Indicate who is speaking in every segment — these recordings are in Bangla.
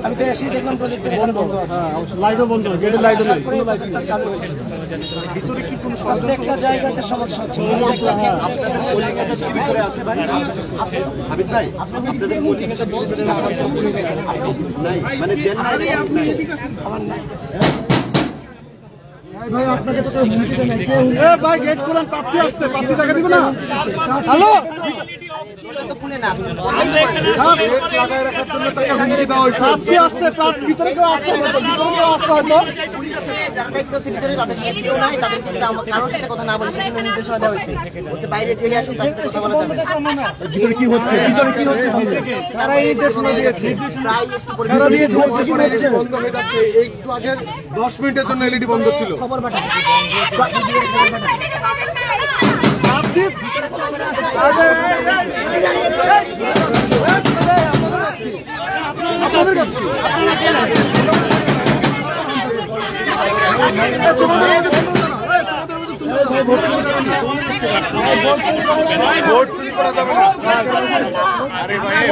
Speaker 1: আমি তো এসে দেখলাম প্রজেক্টর এখানে বন্ধ আছে,
Speaker 2: লাইটও বন্ধ, গেটের লাইটও নেই।
Speaker 1: প্রজেক্টর চালু হয়েছে। ভিতরে কি কোনো প্রত্যেকটা জায়গাতে সমস্যা হচ্ছে।
Speaker 2: ভাই আপনাকে তো ভাই গেট খোলান, প্রার্থী আসছে, প্রার্থী টাকা দিবে না। হ্যালো, প্রার্থী আসছে, ভিতরে কেউ আসছে, ভিতরে কেউ আসতে হয়তো ভিতরে কি হচ্ছে, ভিতরে কি হচ্ছে, তারা এই নির্দেশনা দিয়েছে, বন্ধ হয়ে যাচ্ছে। একটু আগে 10 মিনিটের জন্য এলইডি বন্ধ ছিল। খবর পাঠান আপনাদের কাছে ভোট চুরি করা যাবে না। আরে ভাই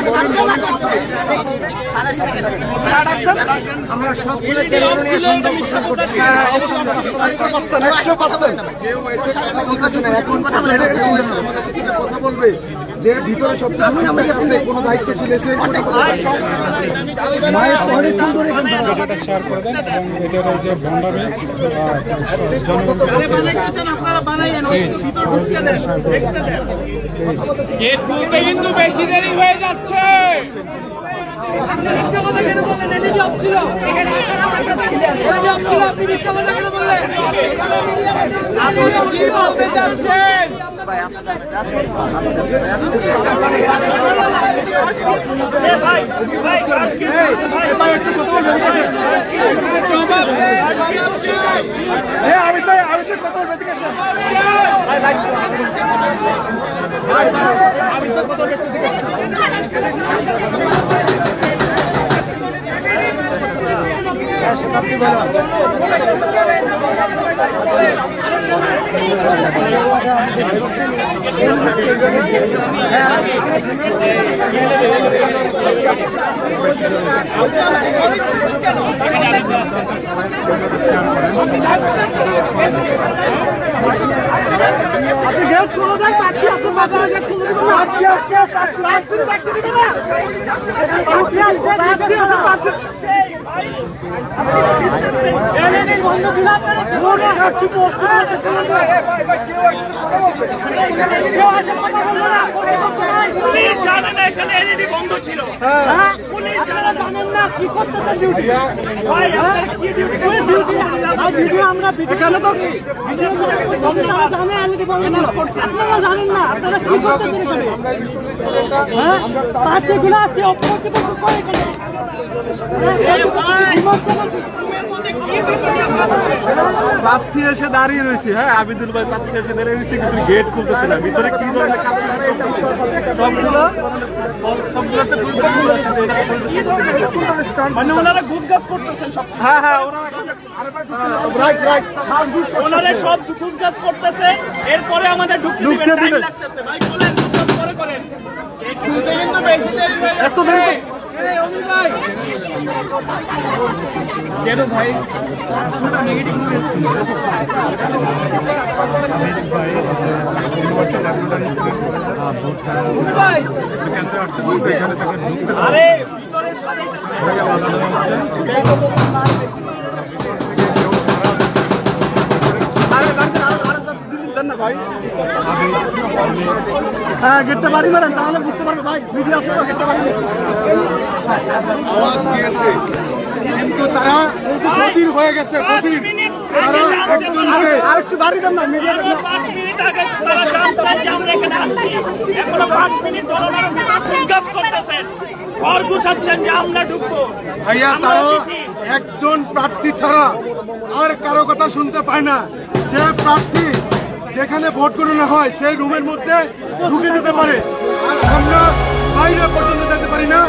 Speaker 2: মুখের মধ্যে
Speaker 1: আমরা সবগুলো করছি। কথা
Speaker 2: বলবে যে ভিতরে সব আছে, কোনো দায়িত্বশীল এসে শেয়ার করে দেন এবং এটার যে ভণ্ডামি
Speaker 3: কিন্তু বেশি দেরি হয়ে যাচ্ছে। বন্ধ ছিল, পুলিশ জানেন না কি করতে আমরা আপনারা জানেন না আপনারা কি করতে পার্টিগুলো আছে
Speaker 2: প্রার্থী এসে দাঁড়িয়ে রয়েছে। হ্যাঁ, আবিদুল ভাই প্রার্থী এসে দাঁড়িয়ে রয়েছে, কিন্তু গেট খুলতেছে না। ভিতরে কি
Speaker 3: মানে ওনারা ঘুষগাছ করতেছেন সব।
Speaker 2: হ্যাঁ হ্যাঁ,
Speaker 3: ওনারা সব ঘুষগাছ করতেছে, এরপরে আমাদের ঢুকতে দিবেন।
Speaker 2: এত দেরি ভাই
Speaker 3: আরে ভিতরে
Speaker 2: হ্যাঁ, গেটটা বাড়ি মারেন, তাহলে বুঝতে পারবো ভাই। ভিডিও আছে, গেটটা বাড়ি আওয়াজ কি আছে। কিন্তু তারা বধির হয়ে গেছে, বধির। তারা একজনকে
Speaker 1: আরেকটু বাড়ি দেন না, মিডিয়া
Speaker 3: আরো 5 মিনিট আগে তারা জানতেন যে আমরা এখানে আসছি, এখনো 5 মিনিট ধরে ওনারা কাজ করতেছেন, ঘর গুছাচ্ছেন যে আমরা ঢুকবো।
Speaker 2: ভাইয়া,
Speaker 3: আমরা
Speaker 2: তারা
Speaker 3: অতিথি।
Speaker 2: একজন প্রার্থী ছাড়া আর কারো কথা শুনতে পায় না। যে প্রার্থী যেখানে ভোট গণনা হয় সেই রুমের মধ্যে ঢুকে যেতে পারে, আর আমরা বাইরে পর্যন্ত যেতে পারি না।